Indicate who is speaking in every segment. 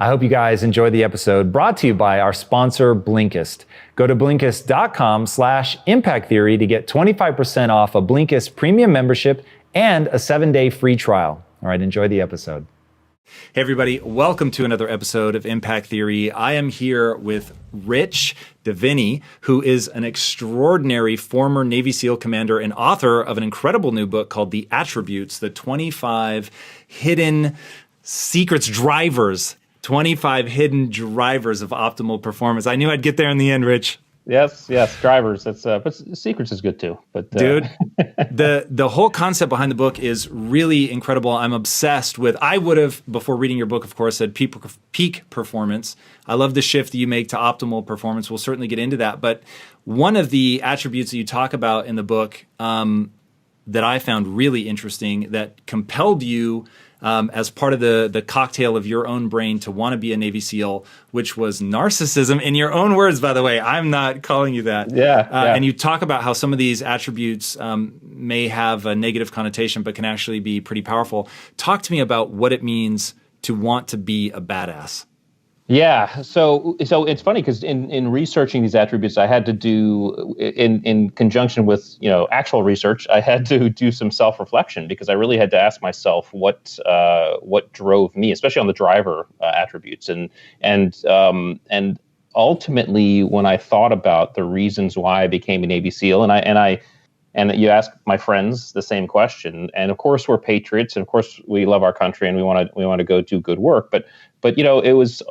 Speaker 1: I hope you guys enjoyed the episode brought to you by our sponsor, Blinkist. Go to Blinkist.com/Impact Theory to get 25% off a Blinkist premium membership and a 7-day free trial. All right, enjoy the episode. Hey everybody, welcome to another episode of Impact Theory. I am here with Rich Diviney, who is an extraordinary former Navy SEAL commander and author of an incredible new book called The Attributes, the 25 hidden secrets drivers, 25 hidden drivers of optimal performance. I knew I'd get there in the end, Rich.
Speaker 2: Yes, drivers. But secrets is good too. But
Speaker 1: dude, the whole concept behind the book is really incredible. I'm obsessed with. I would have, before reading your book, of course, said peak performance. I love the shift that you make to optimal performance. We'll certainly get into that. But one of the attributes that you talk about in the book that I found really interesting, that compelled you as part of the cocktail of your own brain to want to be a Navy SEAL, which was narcissism, in your own words, by the way. I'm not calling you that.
Speaker 2: Yeah.
Speaker 1: And you talk about how some of these attributes may have a negative connotation, but can actually be pretty powerful. Talk to me about what it means to want to be a badass.
Speaker 2: Yeah. So it's funny because in researching these attributes, I had to do in conjunction with actual research, I had to do some self-reflection because I really had to ask myself what drove me, especially on the driver attributes, and ultimately when I thought about the reasons why I became a Navy SEAL, and you ask my friends the same question, and of course we're patriots, and of course we love our country, and we want to go do good work. But it was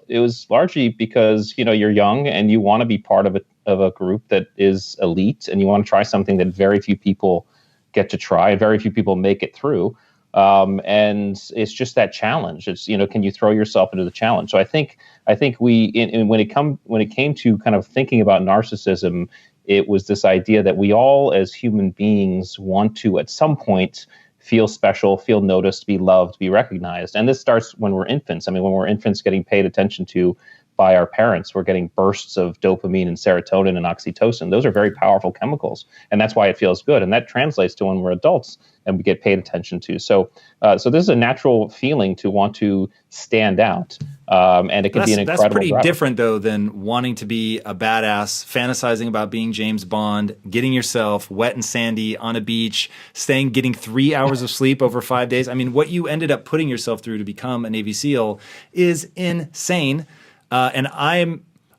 Speaker 2: largely because you're young and you want to be part of a group that is elite, and you want to try something that very few people get to try, and very few people make it through. And it's just that challenge. It's can you throw yourself into the challenge? So I think when it came to kind of thinking about narcissism, it was this idea that we all, as human beings, want to, at some point, feel special, feel noticed, be loved, be recognized. And this starts when we're infants. I mean, when we're infants getting paid attention to by our parents, we're getting bursts of dopamine and serotonin and oxytocin. Those are very powerful chemicals, and that's why it feels good. And that translates to when we're adults and we get paid attention to. So this is a natural feeling to want to stand out, and it can be an incredible.
Speaker 1: That's pretty
Speaker 2: driver.
Speaker 1: Different though than wanting to be a badass, fantasizing about being James Bond, getting yourself wet and sandy on a beach, getting 3 hours of sleep over 5 days. I mean, what you ended up putting yourself through to become a Navy SEAL is insane. And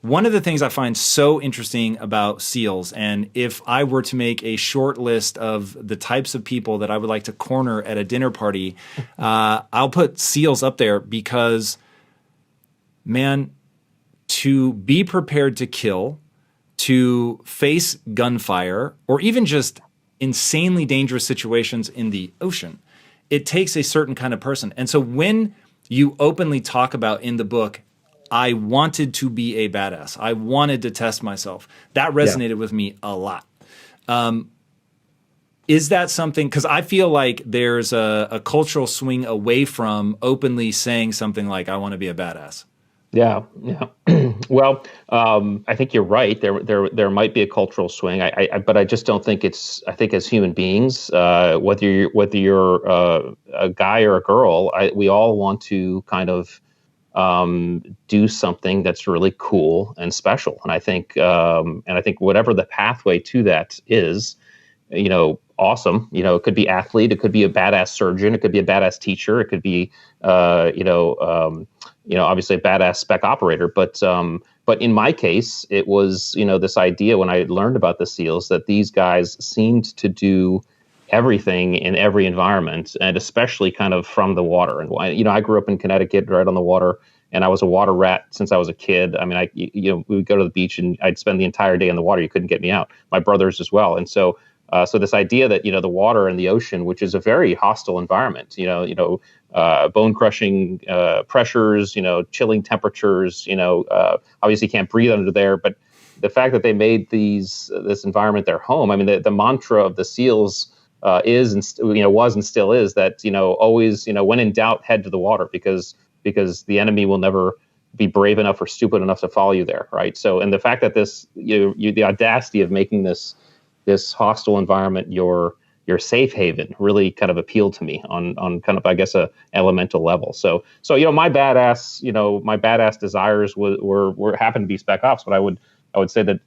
Speaker 1: one of the things I find so interesting about SEALs, and if I were to make a short list of the types of people that I would like to corner at a dinner party, I'll put SEALs up there because, man, to be prepared to kill, to face gunfire, or even just insanely dangerous situations in the ocean, it takes a certain kind of person. And so when you openly talk about in the book, I wanted to be a badass, I wanted to test myself, that resonated with me a lot. Is that something, because I feel like there's a cultural swing away from openly saying something like, I want to be a badass.
Speaker 2: Yeah. Well, I think you're right. There might be a cultural swing. But I just don't think it's. I think as human beings, whether you're a guy or a girl, we all want to kind of do something that's really cool and special. And I think whatever the pathway to that is, awesome. It could be athlete, it could be a badass surgeon, it could be a badass teacher, it could be, obviously a badass spec operator. But in my case, it was, this idea when I learned about the SEALs that these guys seemed to do everything in every environment, and especially kind of from the water. And I grew up in Connecticut, right on the water, and I was a water rat since I was a kid. I mean, we would go to the beach and I'd spend the entire day in the water. You couldn't get me out. My brothers as well. And so this idea that the water and the ocean, which is a very hostile environment, bone crushing pressures, chilling temperatures, obviously you can't breathe under there, but the fact that they made this environment their home. I mean, the mantra of the SEALs was and still is that always when in doubt, head to the water, because the enemy will never be brave enough or stupid enough to follow you there, right? So, and the fact that the audacity of making this hostile environment your your safe haven really kind of appealed to me on kind of, I guess, a elemental level. So my badass desires were happened to be spec ops, but I would say that,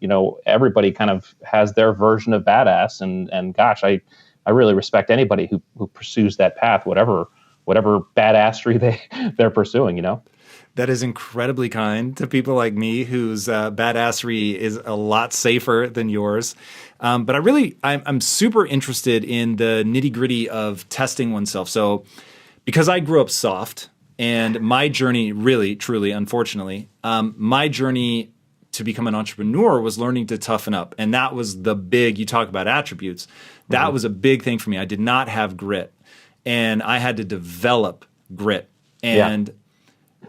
Speaker 2: everybody kind of has their version of badass, and gosh, I really respect anybody who pursues that path, whatever badassery they're pursuing,
Speaker 1: That is incredibly kind to people like me, whose badassery is a lot safer than yours. But I'm super interested in the nitty gritty of testing oneself. So, because I grew up soft, and my journey, really, truly, unfortunately, my journey to become an entrepreneur was learning to toughen up, and that was you talk about attributes. That was a big thing for me. I did not have grit, and I had to develop grit, and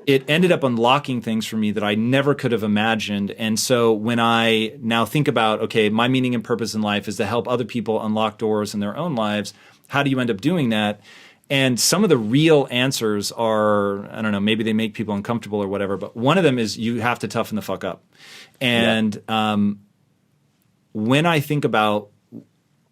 Speaker 1: it ended up unlocking things for me that I never could have imagined. And so when I now think about, okay, my meaning and purpose in life is to help other people unlock doors in their own lives, how do you end up doing that? And some of the real answers are, I don't know, maybe they make people uncomfortable or whatever, but one of them is you have to toughen the fuck up. And when I think about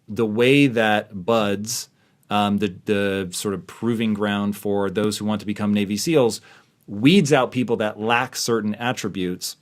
Speaker 1: the way that buds, the sort of proving ground for those who want to become Navy SEALs, weeds out people that lack certain attributes,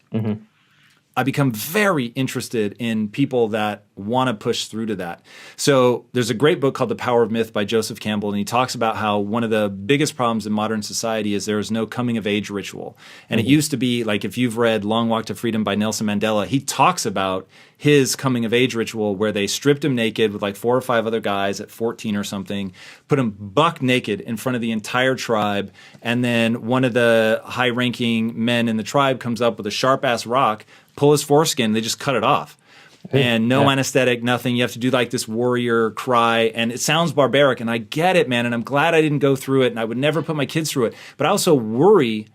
Speaker 1: I become very interested in people that want to push through to that. So there's a great book called The Power of Myth by Joseph Campbell, and he talks about how one of the biggest problems in modern society is there is no coming of age ritual. And it used to be, like, if you've read Long Walk to Freedom by Nelson Mandela, he talks about his coming of age ritual where they stripped him naked with like 4 or 5 other guys at 14 or something, put him buck naked in front of the entire tribe, and then one of the high-ranking men in the tribe comes up with a sharp-ass rock, pull his foreskin, they just cut it off. And no anesthetic, nothing. You have to do like this warrior cry. And it sounds barbaric, and I get it, man. And I'm glad I didn't go through it, and I would never put my kids through it. But I also worry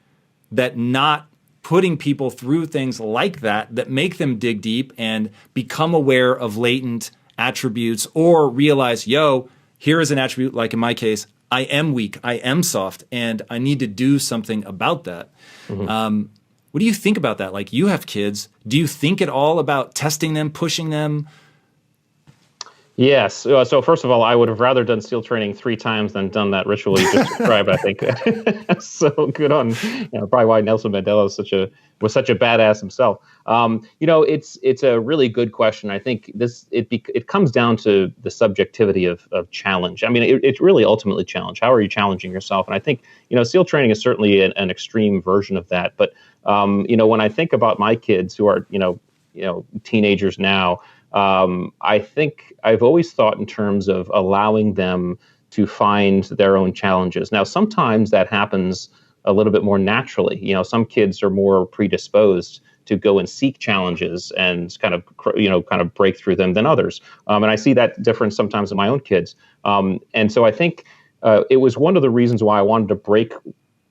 Speaker 1: that not putting people through things like that make them dig deep and become aware of latent attributes, or realize, here is an attribute, like in my case, I am weak, I am soft, and I need to do something about that. What do you think about that? Like, you have kids. Do you think at all about testing them, pushing them?
Speaker 2: Yes. So first of all, I would have rather done SEAL training 3 times than done that ritual you just described, I think. So good on, probably why Nelson Mandela was such a badass himself. It's a really good question. I think it comes down to the subjectivity of challenge. I mean, it's really ultimately challenge. How are you challenging yourself? And I think, SEAL training is certainly an extreme version of that. But, when I think about my kids who are, teenagers now, I think I've always thought in terms of allowing them to find their own challenges. Now, sometimes that happens a little bit more naturally. Some kids are more predisposed to go and seek challenges and kind of break through them than others. And I see that difference sometimes in my own kids. And so I think it was one of the reasons why I wanted to break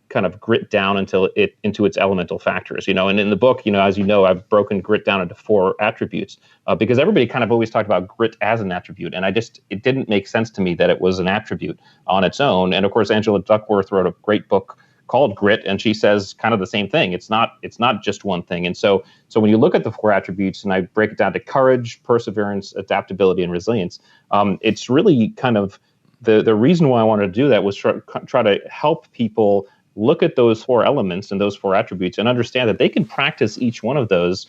Speaker 2: kind of grit down into its elemental factors, and in the book, as I've broken grit down into 4 attributes, because everybody kind of always talked about grit as an attribute. And it didn't make sense to me that it was an attribute on its own. And of course, Angela Duckworth wrote a great book called Grit, and she says kind of the same thing. It's not just one thing. And so when you look at the 4 attributes, and I break it down to courage, perseverance, adaptability, and resilience, it's really kind of the reason why I wanted to do that was try to help people look at those 4 elements and those 4 attributes and understand that they can practice each one of those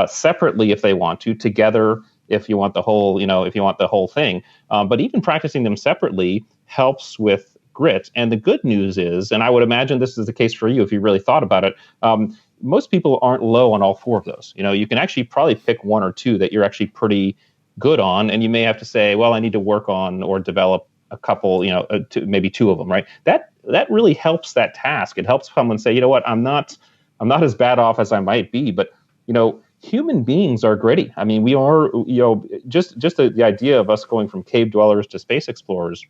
Speaker 2: separately if they want to, together if you want the whole thing. But even practicing them separately helps with grit. And the good news is, and I would imagine this is the case for you if you really thought about it, most people aren't low on all 4 of those. You can actually probably pick 1 or 2 that you're actually pretty good on, and you may have to say, well, I need to work on or develop a couple, maybe 2 of them, right? That really helps that task. It helps someone say, what, I'm not as bad off as I might be, but human beings are gritty. I mean, we are, just the idea of us going from cave dwellers to space explorers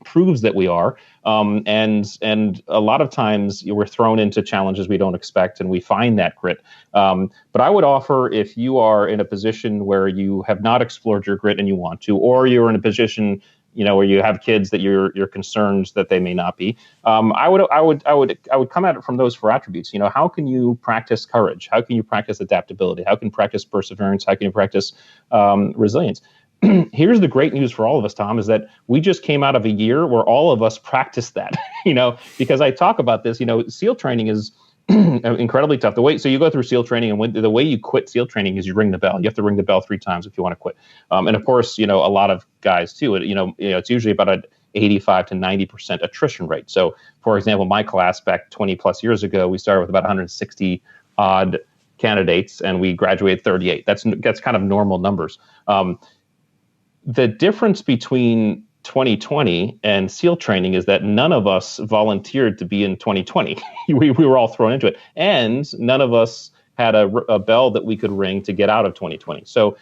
Speaker 2: proves that we are. And a lot of times we're thrown into challenges we don't expect, and we find that grit. But I would offer, if you are in a position where you have not explored your grit and you want to, or you're in a position where you have kids that you're concerned that they may not be, I would come at it from those 4 attributes. How can you practice courage? How can you practice adaptability? How can you practice perseverance? How can you practice resilience? here's the great news for all of us, Tom, is that we just came out of a year where all of us practiced that, because I talk about this, SEAL training is incredibly tough. So you go through SEAL training, and the way you quit SEAL training is you ring the bell. You have to ring the bell 3 times if you want to quit. And of course, a lot of guys too, it's usually about an 85 to 90% attrition rate. So for example, my class back 20 plus years ago, we started with about 160 odd candidates and we graduated 38. That's kind of normal numbers. The difference between 2020 and SEAL training is that none of us volunteered to be in 2020. we were all thrown into it. And none of us had a bell that we could ring to get out of 2020. So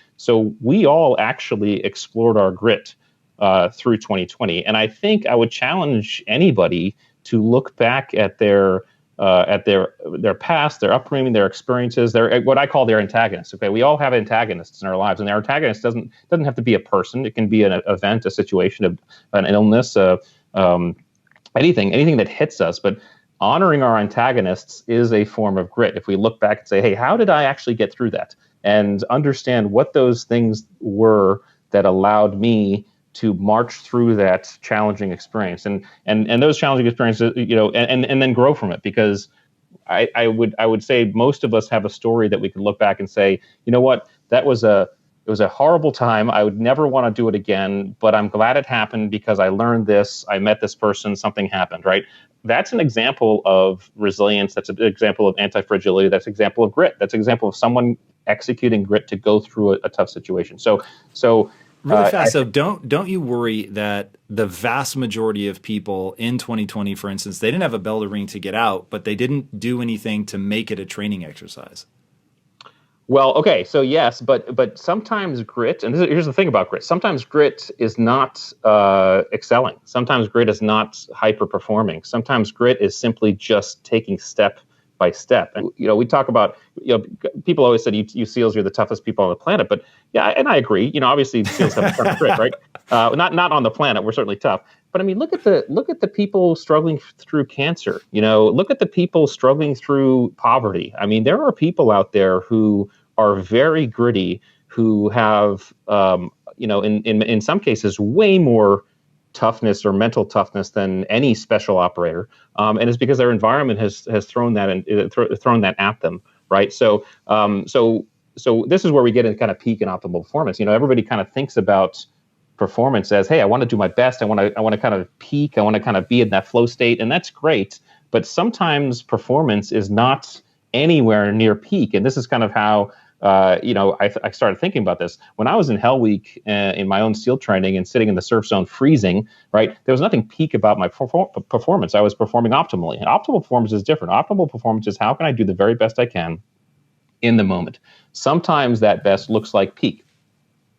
Speaker 2: we all actually explored our grit through 2020. And I think I would challenge anybody to look back at their past, their upbringing, their experiences, their what I call their antagonists. Okay, we all have antagonists in our lives, and their antagonist doesn't have to be a person. It can be an event, a situation, an illness, anything that hits us. But honoring our antagonists is a form of grit. If we look back and say, hey, how did I actually get through that? And understand what those things were that allowed me to march through that challenging experience and those challenging experiences, and then grow from it. Because I would say most of us have a story that we could look back and say, you know what, it was a horrible time. I would never want to do it again, but I'm glad it happened because I learned this. I met this person, something happened, right? That's an example of resilience. That's an example of anti-fragility. That's an example of grit. That's an example of someone executing grit to go through a tough situation. So
Speaker 1: really fast. So don't you worry that the vast majority of people in 2020, for instance, they didn't have a bell to ring to get out, but they didn't do anything to make it a training exercise?
Speaker 2: Well, okay, so yes, but sometimes grit, and here's the thing about grit. Sometimes grit is not excelling. Sometimes grit is not hyper performing. Sometimes grit is simply just taking step by step. And we talk about, people always said you SEALs, you're the toughest people on the planet. But yeah, and I agree. Obviously SEALs have a ton of grit, right? Not on the planet. We're certainly tough. But I mean, look at the people struggling through cancer. Look at the people struggling through poverty. I mean, there are people out there who are very gritty, who have, in some cases, way more toughness or mental toughness than any special operator, and it's because their environment has thrown that at them, right? So this is where we get into kind of peak and optimal performance. Everybody kind of thinks about performance as, hey, I want to do my best. I want to kind of peak. I want to kind of be in that flow state, and that's great. But sometimes performance is not anywhere near peak, and this is kind of how. I started thinking about this when I was in Hell Week in my own SEAL training and sitting in the surf zone freezing, right? There was nothing peak about my performance. I was performing optimally. And optimal performance is different. Optimal performance is how can I do the very best I can in the moment. Sometimes that best looks like peak.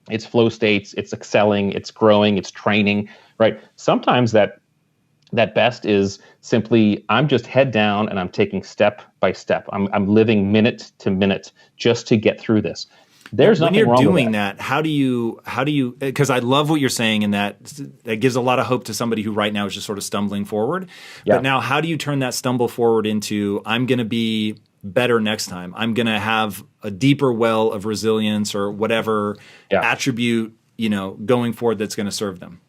Speaker 2: It's flow states, it's excelling, it's growing, it's training, right? Sometimes that best is simply I'm just head down and I'm taking step by step. I'm living minute to minute just to get through this. There's nothing wrong with that. When you're doing that,
Speaker 1: how do you? Because I love what you're saying, and that gives a lot of hope to somebody who right now is just sort of stumbling forward. Yeah. But now, how do you turn that stumble forward into I'm going to be better next time? I'm going to have a deeper well of resilience or whatever attribute going forward that's going to serve them.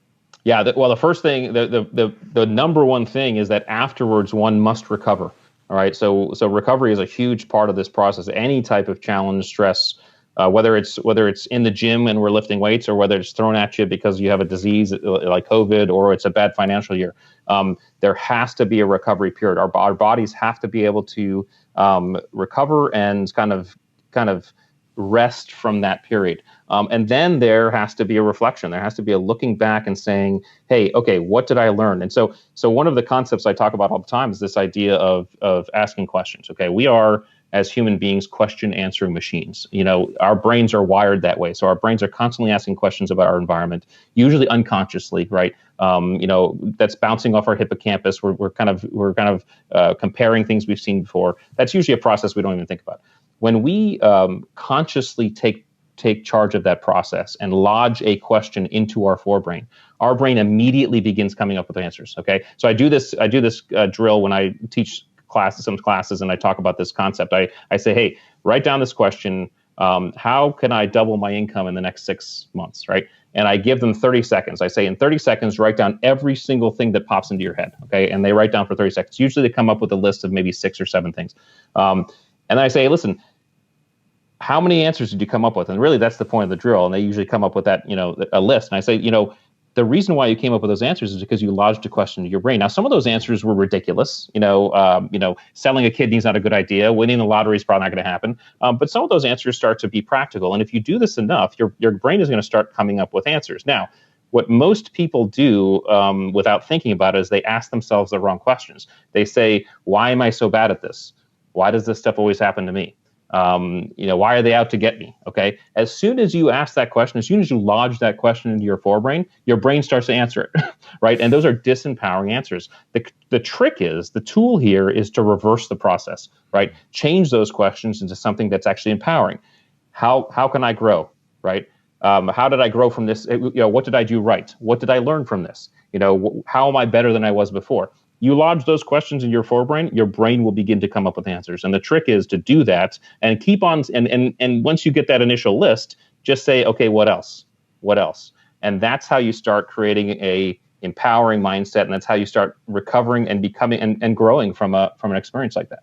Speaker 2: Yeah, the first thing, the number one thing is that afterwards one must recover. All right, so recovery is a huge part of this process. Any type of challenge, stress, whether it's in the gym and we're lifting weights, or whether it's thrown at you because you have a disease like COVID, or it's a bad financial year, there has to be a recovery period. Our bodies have to be able to recover and kind of rest from that period. And then there has to be a reflection. There has to be a looking back and saying, hey, okay, what did I learn? And so one of the concepts I talk about all the time is this idea of asking questions. Okay, we are, as human beings, question answering machines. Our brains are wired that way. So our brains are constantly asking questions about our environment, usually unconsciously, right? That's bouncing off our hippocampus. We're kind of comparing things we've seen before. That's usually a process we don't even think about. When we consciously take charge of that process and lodge a question into our forebrain, our brain immediately begins coming up with answers. Okay, so I do this drill when I teach some classes, and I talk about this concept. I say, hey, write down this question. How can I double my income in the next 6 months? Right, and I give them 30 seconds. I say, in 30 seconds, write down every single thing that pops into your head. Okay. And they write down for 30 seconds. Usually they come up with a list of maybe 6 or 7 things. And then I say, listen, how many answers did you come up with? And really, that's the point of the drill. And they usually come up with that, a list. And I say, the reason why you came up with those answers is because you lodged a question in your brain. Now, some of those answers were ridiculous. Selling a kidney is not a good idea. Winning the lottery is probably not going to happen. But some of those answers start to be practical. And if you do this enough, your brain is going to start coming up with answers. Now, what most people do without thinking about it is they ask themselves the wrong questions. They say, why am I so bad at this? Why does this stuff always happen to me? Why are they out to get me? Okay. As soon as you ask that question, as soon as you lodge that question into your forebrain, your brain starts to answer it, right? And those are disempowering answers. The trick is, the tool here is to reverse the process, right? Change those questions into something that's actually empowering. How can I grow, right? How did I grow from this? What did I do right? What did I learn from this? How am I better than I was before? You lodge those questions in your forebrain, your brain will begin to come up with answers. And the trick is to do that and keep on. And once you get that initial list, just say, okay, what else? What else? And that's how you start creating a empowering mindset. And that's how you start recovering and becoming and growing from an experience like that.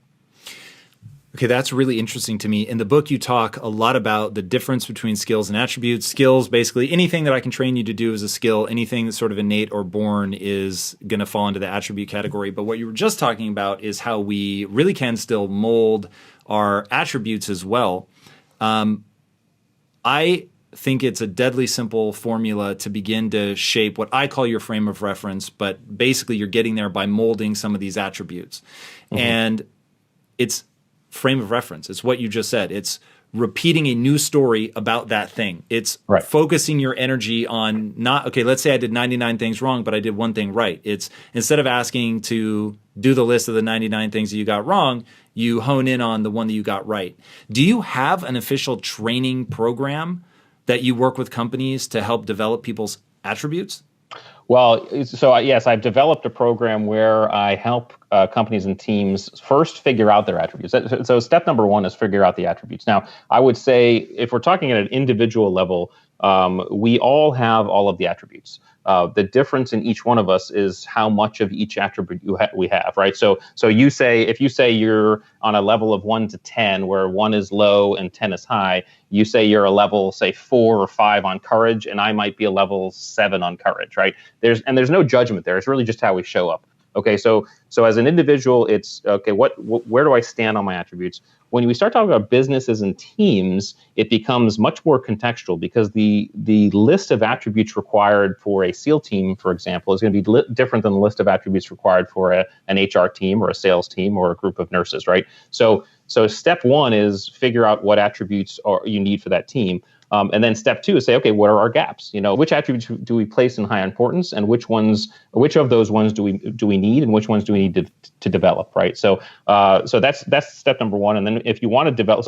Speaker 1: Okay, that's really interesting to me. In the book, you talk a lot about the difference between skills and attributes. Skills, basically anything that I can train you to do is a skill. Anything that's sort of innate or born is going to fall into the attribute category. But what you were just talking about is how we really can still mold our attributes as well. I think it's a deadly simple formula to begin to shape what I call your frame of reference, but basically you're getting there by molding some of these attributes. Mm-hmm. And it's frame of reference. It's what you just said. It's repeating a new story about that thing. It's focusing your energy on let's say I did 99 things wrong, but I did one thing right. It's instead of asking to do the list of the 99 things that you got wrong, you hone in on the one that you got right. Do you have an official training program that you work with companies to help develop people's attributes?
Speaker 2: Well, so yes, I've developed a program where I help companies and teams first figure out their attributes. So step number 1 is figure out the attributes. Now, I would say if we're talking at an individual level, we all have all of the attributes. The difference in each one of us is how much of each attribute we have, right? So if you say you're on a level of 1 to 10, where 1 is low and 10 is high, you say you're a level, say 4 or 5 on courage, and I might be a level 7 on courage, right? There's no judgment there. It's really just how we show up. Okay, so as an individual, it's okay. Where do I stand on my attributes? When we start talking about businesses and teams, it becomes much more contextual, because the list of attributes required for a SEAL team, for example, is going to be different than the list of attributes required for an HR team or a sales team or a group of nurses, right? So step 1 is figure out what attributes you need for that team. And then step 2 is say, okay, what are our gaps? Which attributes do we place in high importance, and which of those ones do we need, and which ones do we need to develop, right? So that's step number 1. And then if you want to develop,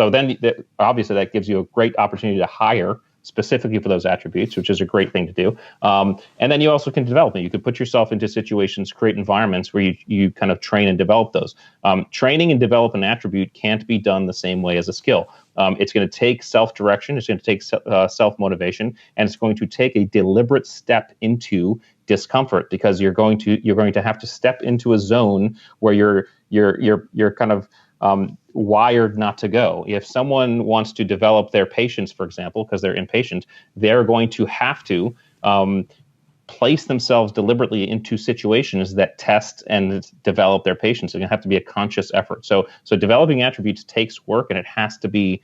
Speaker 2: obviously that gives you a great opportunity to hire specifically for those attributes, which is a great thing to do. And then you also can develop it. You can put yourself into situations, create environments where you kind of train and develop those. Training and develop an attribute can't be done the same way as a skill. It's going to take self-direction. It's going to take self-motivation, and it's going to take a deliberate step into discomfort, because you're going to have to step into a zone where you're kind of wired not to go. If someone wants to develop their patience, for example, because they're impatient, they're going to have to place themselves deliberately into situations that test and develop their patience. It's going to have to be a conscious effort. So developing attributes takes work, and it has to be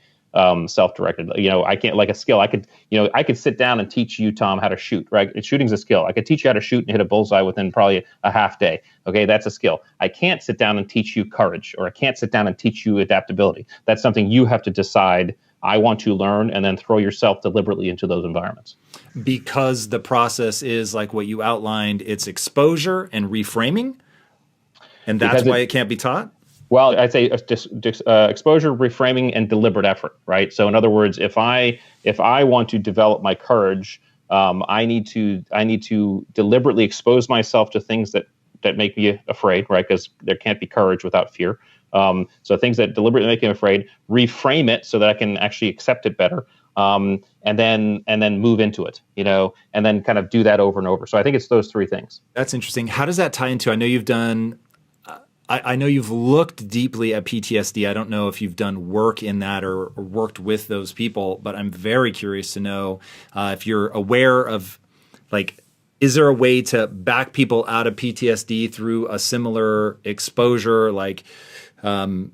Speaker 2: self-directed. I can't, like a skill. I could sit down and teach you, Tom, how to shoot, right? Shooting's a skill. I could teach you how to shoot and hit a bullseye within probably a half day. Okay, that's a skill. I can't sit down and teach you courage, or I can't sit down and teach you adaptability. That's something you have to decide, I want to learn, and then throw yourself deliberately into those environments.
Speaker 1: Because the process is like what you outlined, it's exposure and reframing, and that's why it can't be taught?
Speaker 2: Well, I'd say exposure, reframing, and deliberate effort, right? So in other words, if I want to develop my courage, I need to deliberately expose myself to things that make me afraid, right? Because there can't be courage without fear. So things that deliberately make me afraid, reframe it so that I can actually accept it better. and then move into it, and then kind of do that over and over. So I think it's those three things.
Speaker 1: That's interesting. How does that tie into? I know you've done. I know you've looked deeply at PTSD. I don't know if you've done work in that or worked with those people, but I'm very curious to know if you're aware of, like, is there a way to back people out of PTSD through a similar exposure? Like, one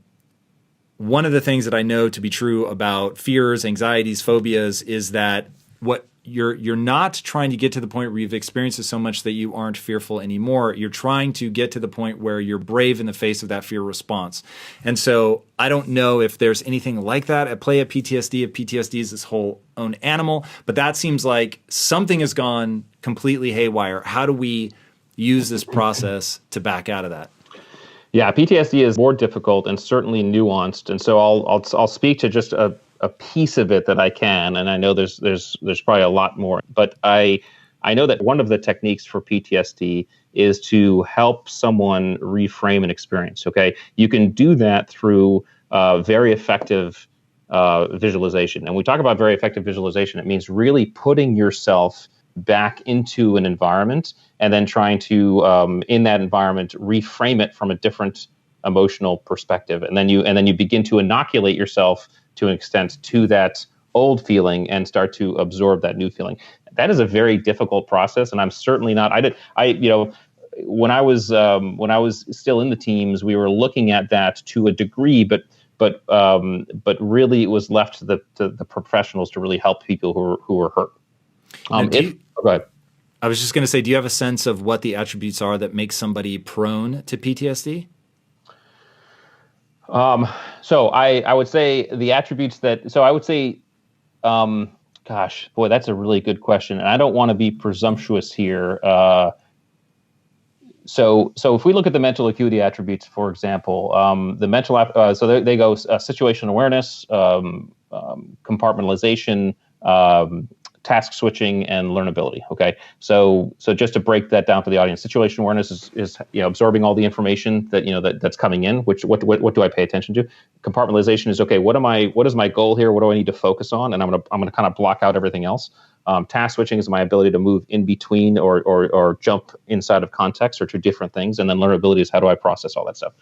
Speaker 1: of the things that I know to be true about fears, anxieties, phobias is that what you're not trying to get to the point where you've experienced it so much that you aren't fearful anymore. You're trying to get to the point where you're brave in the face of that fear response. And so I don't know if there's anything like that at play at PTSD, if PTSD is this whole own animal, but that seems like something has gone completely haywire. How do we use this process to back out of that?
Speaker 2: Yeah, PTSD is more difficult and certainly nuanced. And so I'll speak to just a piece of it that I can, and I know there's probably a lot more. But I know that one of the techniques for PTSD is to help someone reframe an experience. Okay, you can do that through very effective visualization. And we talk about very effective visualization. It means really putting yourself back into an environment and then trying to, in that environment, reframe it from a different emotional perspective. And then you begin to inoculate yourself to an extent to that old feeling and start to absorb that new feeling. That is a very difficult process, and I'm certainly not. When I was still in the teams, we were looking at that to a degree, but really it was left to the professionals to really help people who were hurt. Go ahead.
Speaker 1: I was just going to say, do you have a sense of what the attributes are that make somebody prone to PTSD?
Speaker 2: So I would say the attributes I would say, gosh, boy, that's a really good question. And I don't want to be presumptuous here. So if we look at the mental acuity attributes, for example, the mental, so they go situational awareness, compartmentalization, task switching, and learnability. Okay, so just to break that down for the audience, situational awareness is absorbing all the information that's coming in. What do I pay attention to? Compartmentalization is, okay, what is my goal here? What do I need to focus on? And I'm gonna kind of block out everything else. Task switching is my ability to move in between or jump inside of context or to different things. And then learnability is how do I process all that stuff.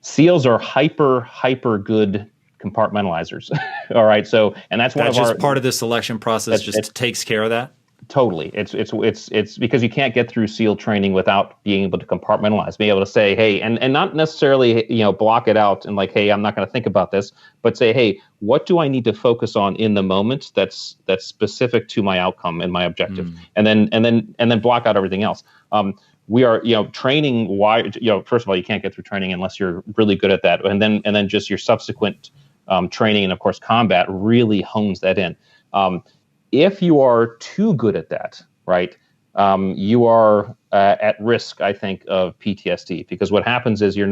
Speaker 2: SEALs are hyper good compartmentalizers. All right. So, and that's
Speaker 1: just part of the selection process. Just takes care of that.
Speaker 2: Totally. It's because you can't get through SEAL training without being able to compartmentalize, be able to say, hey, and not necessarily, block it out and like, hey, I'm not going to think about this, but say, hey, what do I need to focus on in the moment that's specific to my outcome and my objective? And then block out everything else. We are, training. Why, first of all, you can't get through training unless you're really good at that. And then just your subsequent training and of course combat really hones that in. If you are too good at that, right, you are at risk, I think, of PTSD, because what happens is you're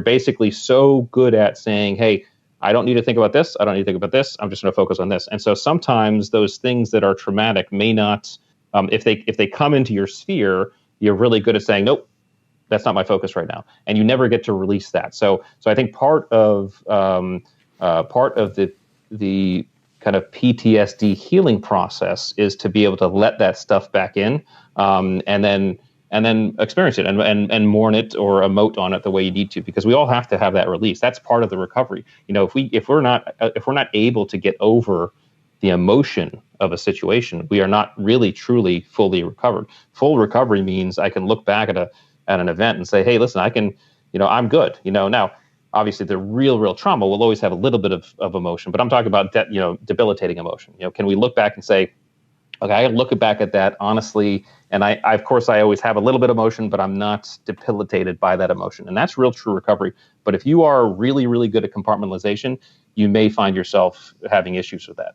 Speaker 2: basically so good at saying, hey, I don't need to think about this. I don't need to think about this. I'm just going to focus on this. And so sometimes those things that are traumatic may not, if they come into your sphere, you're really good at saying, nope, that's not my focus right now, and you never get to release that. So I think part of the kind of PTSD healing process is to be able to let that stuff back in, and then experience it and mourn it or emote on it the way you need to, because we all have to have that release. That's part of the recovery. If we're not able to get over the emotion of a situation, we are not really truly fully recovered. Full recovery means I can look back at an event and say, hey, listen, I can, I'm good. Now, obviously the real trauma will always have a little bit of emotion, but I'm talking about debilitating emotion. Can we look back and say, okay, I look back at that honestly, and I of course I always have a little bit of emotion, but I'm not debilitated by that emotion, and that's real true recovery. But if you are really, really good at compartmentalization, you may find yourself having issues with that.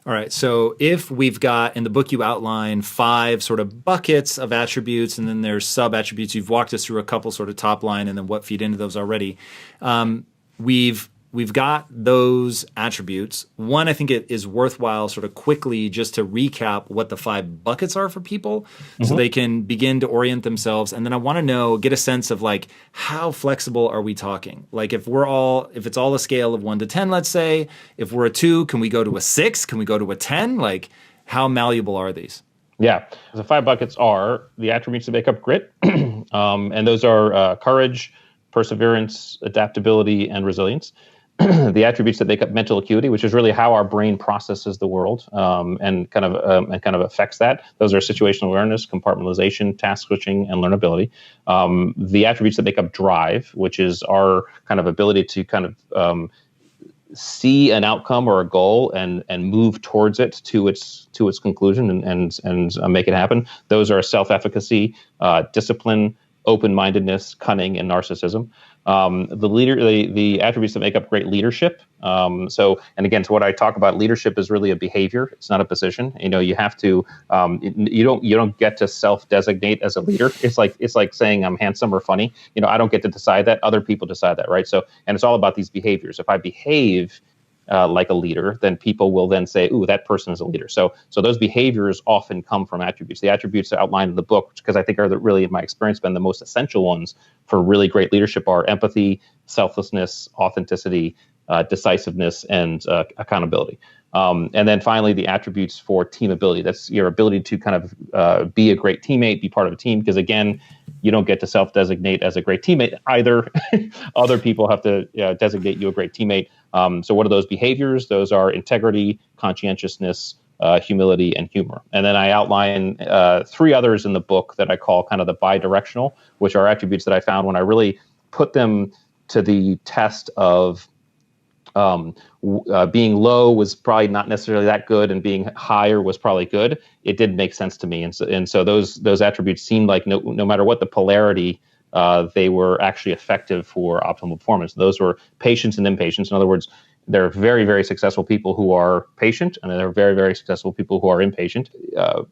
Speaker 1: All right. So if we've got, in the book you outline 5 sort of buckets of attributes, and then there's sub-attributes. You've walked us through a couple sort of top line and then what feed into those already. We've we've got those attributes. One, I think it is worthwhile sort of quickly just to recap what the 5 buckets are for people so they can begin to orient themselves. And then I want to get a sense of like, how flexible are we talking? Like if it's all a scale of 1 to 10, let's say, if we're a 2, can we go to a 6? Can we go to a 10? Like how malleable are these?
Speaker 2: Yeah. The 5 buckets are the attributes that make up grit. And those are courage, perseverance, adaptability, and resilience. The attributes that make up mental acuity, which is really how our brain processes the world and kind of affects that. Those are situational awareness, compartmentalization, task switching, and learnability. The attributes that make up drive, which is our kind of ability to kind of see an outcome or a goal and move towards it to its conclusion and make it happen. Those are self-efficacy, discipline, open-mindedness, cunning, and narcissism. The attributes that make up great leadership. So what I talk about, leadership is really a behavior. It's not a position. You have to. You don't get to self-designate as a leader. It's like saying I'm handsome or funny. I don't get to decide that. Other people decide that, right? So, and it's all about these behaviors. If I behave like a leader, then people will then say, "Ooh, that person is a leader." So those behaviors often come from attributes. The attributes outlined in the book, because I think are really, in my experience, been the most essential ones for really great leadership, are empathy, selflessness, authenticity, decisiveness, and accountability. And then finally, the attributes for team ability. That's your ability to kind of be a great teammate, be part of a team. Because again, you don't get to self-designate as a great teammate either. Other people have to designate you a great teammate. So what are those behaviors? Those are integrity, conscientiousness, humility, and humor. And then I outline 3 others in the book that I call kind of the bidirectional, which are attributes that I found when I really put them to the test of being low was probably not necessarily that good, and being higher was probably good. It didn't make sense to me, and so those attributes seemed like no matter what the polarity, they were actually effective for optimal performance. Those were patience and impatience. In other words, there are very, very successful people who are patient, and there are very, very successful people who are impatient.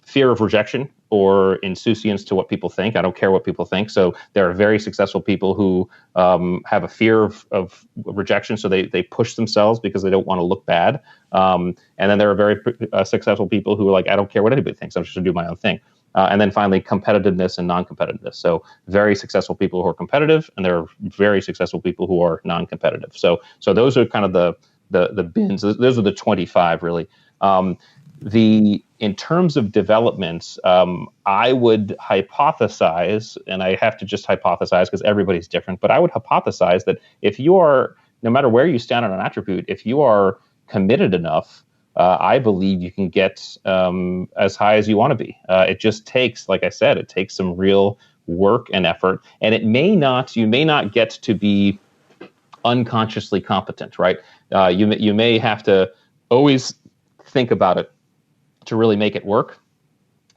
Speaker 2: Fear of rejection or insouciance to what people think. I don't care what people think. So there are very successful people who have a fear of rejection, so they push themselves because they don't want to look bad. And then there are very successful people who are like, I don't care what anybody thinks. I'm just going to do my own thing. And then finally, competitiveness and non-competitiveness. So very successful people who are competitive, and there are very successful people who are non-competitive. So those are kind of the bins. Those are the 25 really. In terms of development, I would hypothesize, and I have to just hypothesize because everybody's different, but I would hypothesize that if you are, no matter where you stand on an attribute, if you are committed enough, I believe you can get as high as you want to be. It just takes, like I said, it takes some real work and effort, and you may not get to be unconsciously competent, right? You may have to always think about it to really make it work.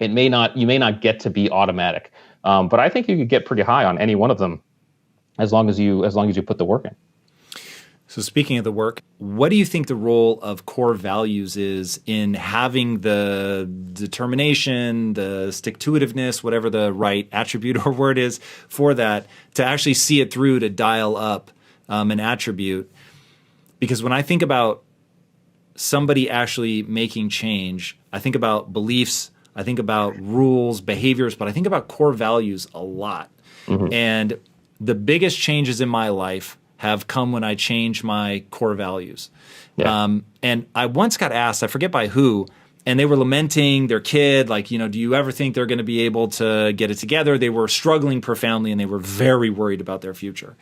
Speaker 2: You may not get to be automatic, but I think you could get pretty high on any one of them as long as you put the work in.
Speaker 1: So speaking of the work, what do you think the role of core values is in having the determination, the stick-to-itiveness, whatever the right attribute or word is for that, to actually see it through, to dial up an attribute? Because when I think about somebody actually making change, I think about beliefs, I think about rules, behaviors, but I think about core values a lot. Mm-hmm. And the biggest changes in my life have come when I changed my core values. Yeah. And I once got asked, I forget by who, and they were lamenting their kid, like, do you ever think they're going to be able to get it together? They were struggling profoundly, and they were very worried about their future.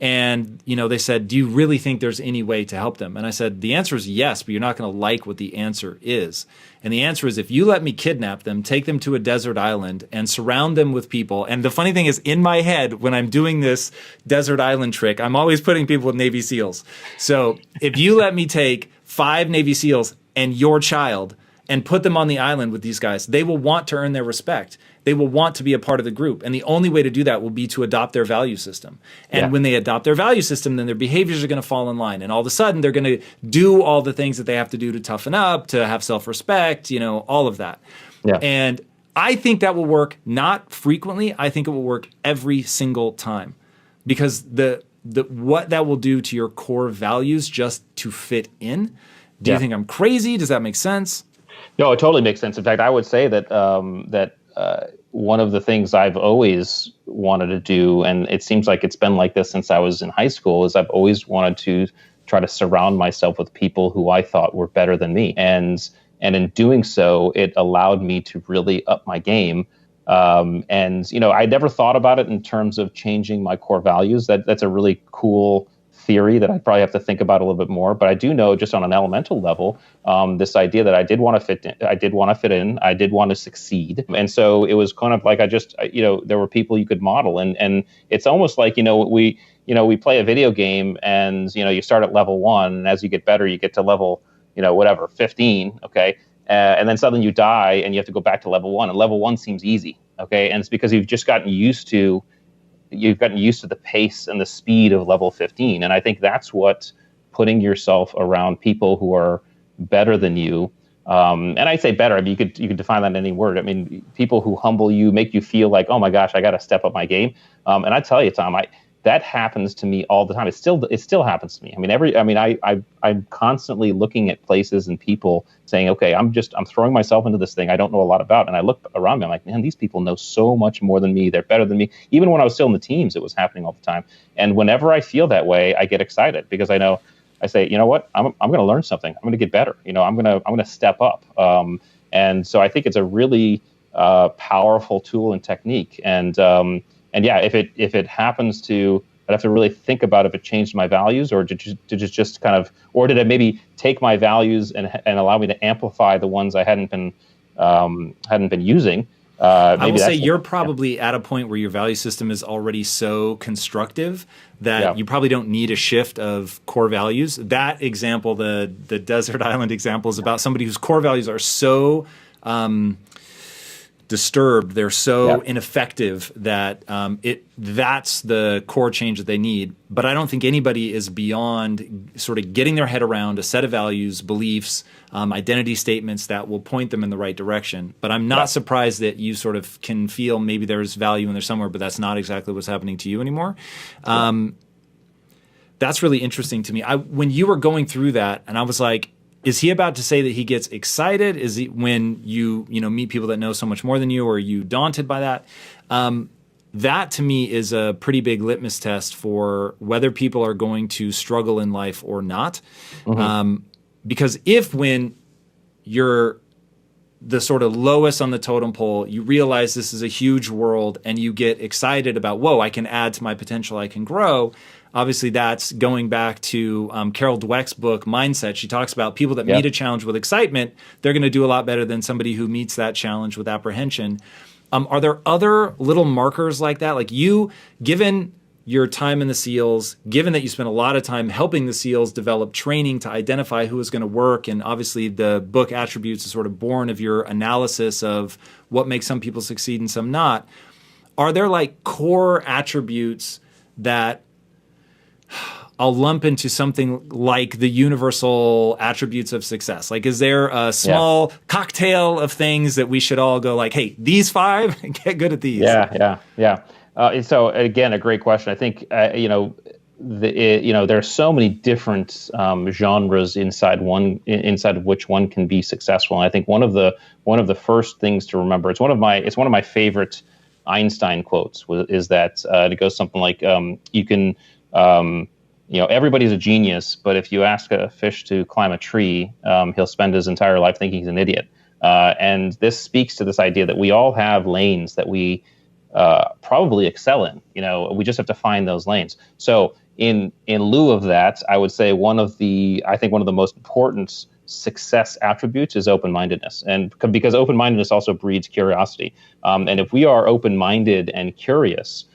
Speaker 1: And, they said, do you really think there's any way to help them? And I said, the answer is yes, but you're not going to like what the answer is. And the answer is, if you let me kidnap them, take them to a desert island and surround them with people. And the funny thing is, in my head, when I'm doing this desert island trick, I'm always putting people with Navy SEALs. So if you let me take 5 Navy SEALs and your child and put them on the island with these guys, they will want to earn their respect. They will want to be a part of the group. And the only way to do that will be to adopt their value system. And when they adopt their value system, then their behaviors are going to fall in line. And all of a sudden, they're going to do all the things that they have to do to toughen up, to have self-respect, all of that. Yeah. And I think that will work not frequently. I think it will work every single time. Because what that will do to your core values just to fit in. Do you think I'm crazy? Does that make sense?
Speaker 2: No, it totally makes sense. In fact, I would say that one of the things I've always wanted to do, and it seems like it's been like this since I was in high school, is I've always wanted to try to surround myself with people who I thought were better than me. And in doing so, it allowed me to really up my game. And, I never thought about it in terms of changing my core values. That's a really cool theory that I probably have to think about a little bit more. But I do know, just on an elemental level, this idea that I did want to fit in. I did want to succeed. And so it was kind of like there were people you could model. And it's almost like, we play a video game and, you start at level 1. And as you get better, you get to level, 15. Okay. And then suddenly you die and you have to go back to level 1. And level 1 seems easy. Okay. And it's because you've gotten used to the pace and the speed of level 15. And I think that's what putting yourself around people who are better than you. And I say better. I mean, you could define that in any word. I mean, people who humble you, make you feel like, oh my gosh, I got to step up my game. And I tell you, Tom, that happens to me all the time. It still happens to me. I mean, I'm constantly looking at places and people saying, okay, I'm throwing myself into this thing I don't know a lot about. And I look around me, I'm like, man, these people know so much more than me. They're better than me. Even when I was still in the teams, it was happening all the time. And whenever I feel that way, I get excited because I say, you know what, I'm going to learn something. I'm going to get better. I'm going to step up. And so I think it's a really powerful tool and technique. And yeah, if it happens to, I'd have to really think about if it changed my values or did just kind of, or did it maybe take my values and allow me to amplify the ones I hadn't been using.
Speaker 1: I will say you're probably at a point where your value system is already so constructive that you probably don't need a shift of core values. That example, the desert island example, is about somebody whose core values are so disturbed, they're so ineffective that that's the core change that they need. But I don't think anybody is beyond sort of getting their head around a set of values, beliefs, identity statements that will point them in the right direction. But I'm not surprised that you sort of can feel maybe there's value in there somewhere, but that's not exactly what's happening to you anymore. That's really interesting to me. When you were going through that, and I was like, is he about to say that he gets excited? Is he when you meet people that know so much more than you, or are you daunted by that? That to me is a pretty big litmus test for whether people are going to struggle in life or not. Mm-hmm. Because if when you're the sort of lowest on the totem pole, you realize this is a huge world and you get excited about, whoa, I can add to my potential, I can grow. Obviously, that's going back to Carol Dweck's book, Mindset. She talks about people that meet a challenge with excitement, they're going to do a lot better than somebody who meets that challenge with apprehension. Are there other little markers like that? Like you, given your time in the SEALs, given that you spent a lot of time helping the SEALs develop training to identify who is going to work, and obviously the book Attributes is sort of born of your analysis of what makes some people succeed and some not. Are there like core attributes that I'll lump into something like the universal attributes of success? Like, is there a small cocktail of things that we should all go like, hey, these 5, get good at these?
Speaker 2: Yeah. So again, a great question. I think, there's so many different genres inside of which one can be successful. And I think one of the first things to remember, it's one of my favorite Einstein quotes is that it goes something like, you can, everybody's a genius, but if you ask a fish to climb a tree, he'll spend his entire life thinking he's an idiot. And this speaks to this idea that we all have lanes that we probably excel in. We just have to find those lanes. So in lieu of that, I would say one of the most important success attributes is open-mindedness, and because open-mindedness also breeds curiosity. And if we are open-minded and curious,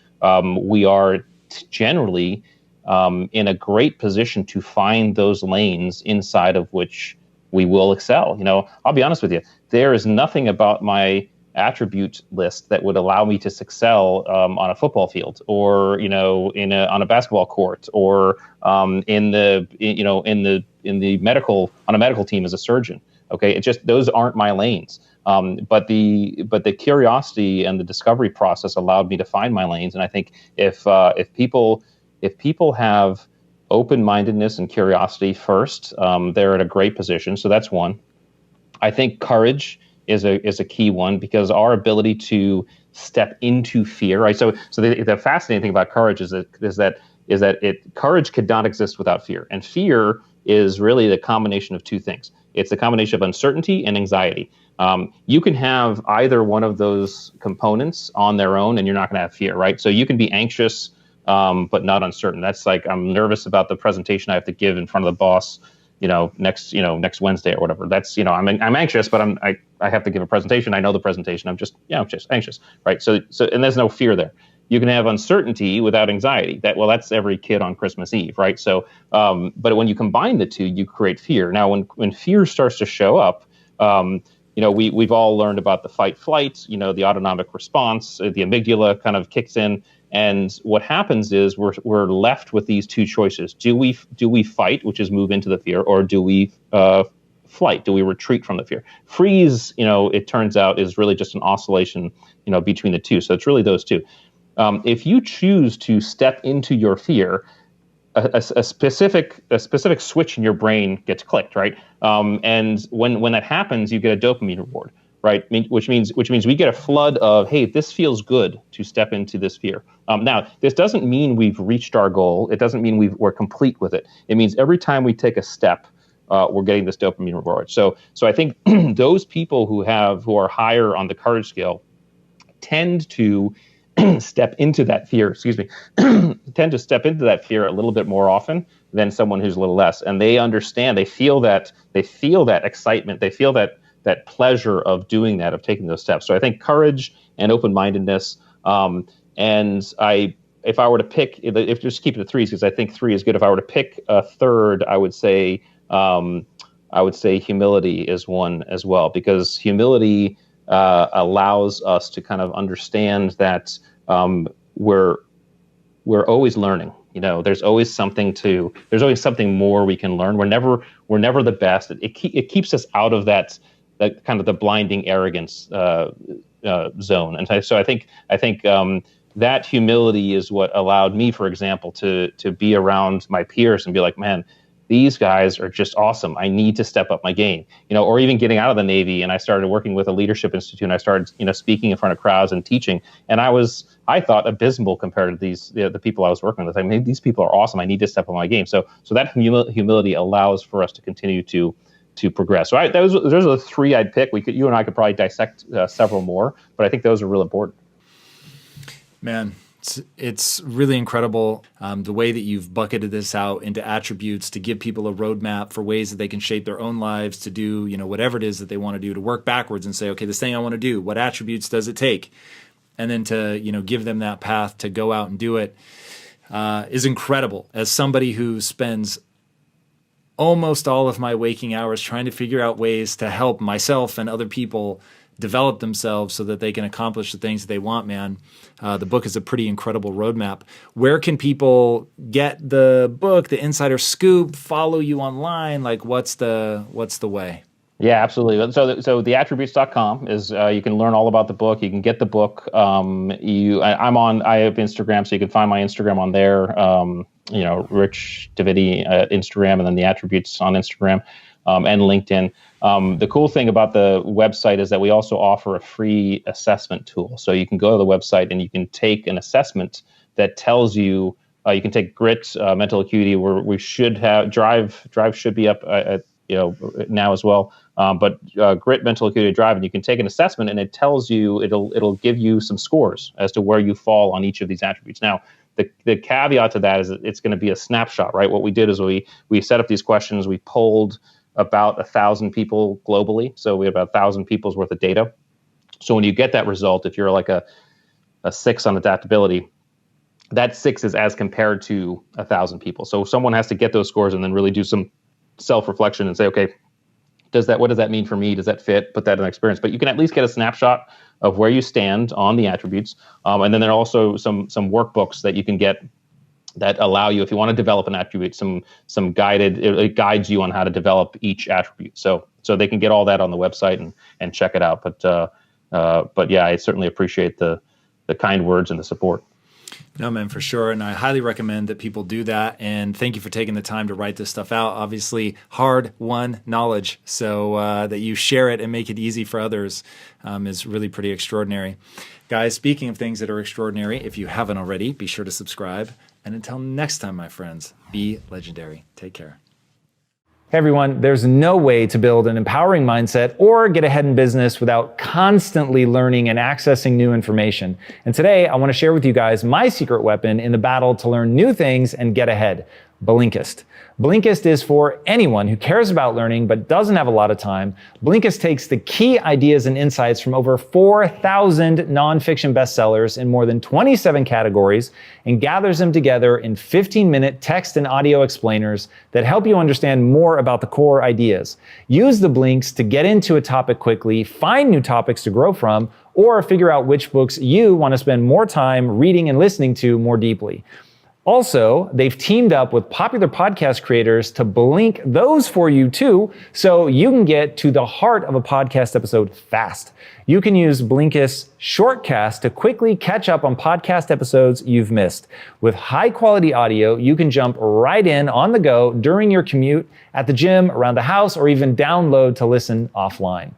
Speaker 2: we are generally in a great position to find those lanes inside of which we will excel. I'll be honest with you, there is nothing about my attribute list that would allow me to excel on a football field, or on a basketball court, or in the medical on a medical team as a surgeon. Okay, it just, those aren't my lanes. But the curiosity and the discovery process allowed me to find my lanes. And I think if if people have open-mindedness and curiosity first, they're at a great position. So that's one. I think courage is a key one, because our ability to step into fear, right? So the fascinating thing about courage is that courage could not exist without fear, and fear is really the combination of two things. It's the combination of uncertainty and anxiety. You can have either one of those components on their own, and you're not going to have fear, right? So you can be anxious, but not uncertain. That's like, I'm nervous about the presentation I have to give in front of the boss, next Wednesday or whatever. That's, I'm anxious, but I have to give a presentation. I know the presentation. I'm just anxious, right? So and there's no fear there. You can have uncertainty without anxiety. That's every kid on Christmas Eve, right? So, but when you combine the two, you create fear. Now, when fear starts to show up, we've all learned about the fight flight, the autonomic response, the amygdala kind of kicks in. And what happens is we're left with these two choices. Do we fight, which is move into the fear, or do we flight? Do we retreat from the fear? Freeze, it turns out, is really just an oscillation, between the two. So it's really those two. If you choose to step into your fear, a specific switch in your brain gets clicked, right? And when that happens, you get a dopamine reward, right? Which means we get a flood of, hey, this feels good to step into this fear. Now, this doesn't mean we've reached our goal. It doesn't mean we're complete with it. It means every time we take a step, we're getting this dopamine reward. So I think those people who are higher on the courage scale tend to step into that fear, tend to step into that fear a little bit more often than someone who's a little less. And they understand, they feel that excitement, they feel that pleasure of doing that, of taking those steps. So I think courage and open-mindedness. If I were to pick, if just keep it at threes, because I think three is good. If I were to pick a third, I would say humility is one as well, because humility allows us to kind of understand that we're always learning. There's always something more we can learn. We're never the best. It keeps us out of that kind of the blinding arrogance zone. And so I think that humility is what allowed me, for example, to be around my peers and be like, man, these guys are just awesome. I need to step up my game, or even getting out of the Navy. And I started working with a leadership institute, and I started, speaking in front of crowds and teaching. And I thought abysmal compared to the people I was working with. I mean, these people are awesome. I need to step up my game. So that humility allows for us to continue to progress. So those are the three I'd pick. You and I could probably dissect several more, but I think those are real important.
Speaker 1: Man, it's really incredible the way that you've bucketed this out into attributes to give people a roadmap for ways that they can shape their own lives to do, whatever it is that they want to do, to work backwards and say, okay, this thing I want to do, what attributes does it take? And then to, give them that path to go out and do it is incredible. As somebody who spends almost all of my waking hours trying to figure out ways to help myself and other people develop themselves so that they can accomplish the things that they want, man. The book is a pretty incredible roadmap. Where can people get the book, the insider scoop, follow you online? Like, what's the way?
Speaker 2: Yeah, absolutely. So theattributes.com is, you can learn all about the book. You can get the book. I have Instagram, so you can find my Instagram on there. Rich Diviney at Instagram, and then the attributes on Instagram, and LinkedIn. The cool thing about the website is that we also offer a free assessment tool. So you can go to the website and you can take an assessment that tells you, you can take grit, mental acuity, where we should have drive should be up now as well. But grit, mental acuity, drive, and you can take an assessment, and it tells you, it'll give you some scores as to where you fall on each of these attributes. Now, the caveat to that is that it's going to be a snapshot, right? What we did is we set up these questions, we polled about 1,000 people globally. So we had about 1,000 people's worth of data. So when you get that result, if you're like a 6 on adaptability, that 6 is as compared to 1,000 people. So someone has to get those scores and then really do some self-reflection and say, okay, what does that mean for me? Does that fit? Put that in experience. But you can at least get a snapshot of where you stand on the attributes. And then there are also some workbooks that you can get that allow you, if you want to develop an attribute, some guided, it guides you on how to develop each attribute. So they can get all that on the website and check it out. But yeah, I certainly appreciate the kind words and the support.
Speaker 1: No, man, for sure. And I highly recommend that people do that. And thank you for taking the time to write this stuff out. Obviously, hard-won knowledge. So that you share it and make it easy for others is really pretty extraordinary. Guys, speaking of things that are extraordinary, if you haven't already, be sure to subscribe. And until next time, my friends, be legendary. Take care. Hey everyone, there's no way to build an empowering mindset or get ahead in business without constantly learning and accessing new information. And today I want to share with you guys my secret weapon in the battle to learn new things and get ahead, Blinkist. Blinkist is for anyone who cares about learning but doesn't have a lot of time. Blinkist takes the key ideas and insights from over 4,000 nonfiction bestsellers in more than 27 categories and gathers them together in 15-minute text and audio explainers that help you understand more about the core ideas. Use the blinks to get into a topic quickly, find new topics to grow from, or figure out which books you want to spend more time reading and listening to more deeply. Also, they've teamed up with popular podcast creators to blink those for you too, so you can get to the heart of a podcast episode fast. You can use Blinkist's Shortcast to quickly catch up on podcast episodes you've missed. With high-quality audio, you can jump right in on the go during your commute, at the gym, around the house, or even download to listen offline.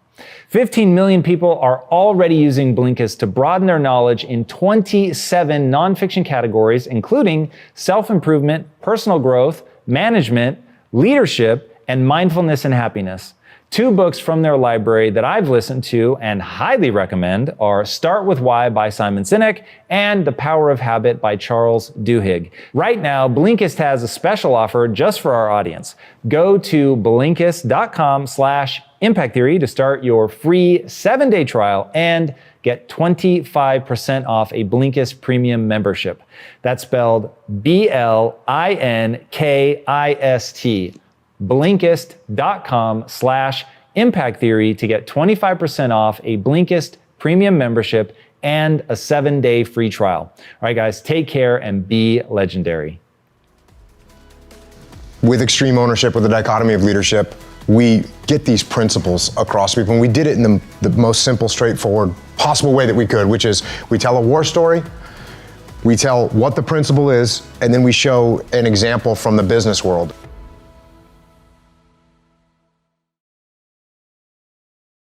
Speaker 1: 15 million people are already using Blinkist to broaden their knowledge in 27 nonfiction categories, including self-improvement, personal growth, management, leadership, and mindfulness and happiness. 2 books from their library that I've listened to and highly recommend are Start With Why by Simon Sinek and The Power of Habit by Charles Duhigg. Right now, Blinkist has a special offer just for our audience. Go to Blinkist.com/Impact Theory to start your free 7-day trial and get 25% off a Blinkist premium membership. That's spelled Blinkist. Blinkist.com/Impact Theory to get 25% off a Blinkist premium membership and a 7-day free trial. All right, guys, take care and be legendary.
Speaker 3: With extreme ownership, with the dichotomy of leadership, we get these principles across people, and we did it in the most simple, straightforward possible way that we could, which is we tell a war story, we tell what the principle is, and then we show an example from the business world.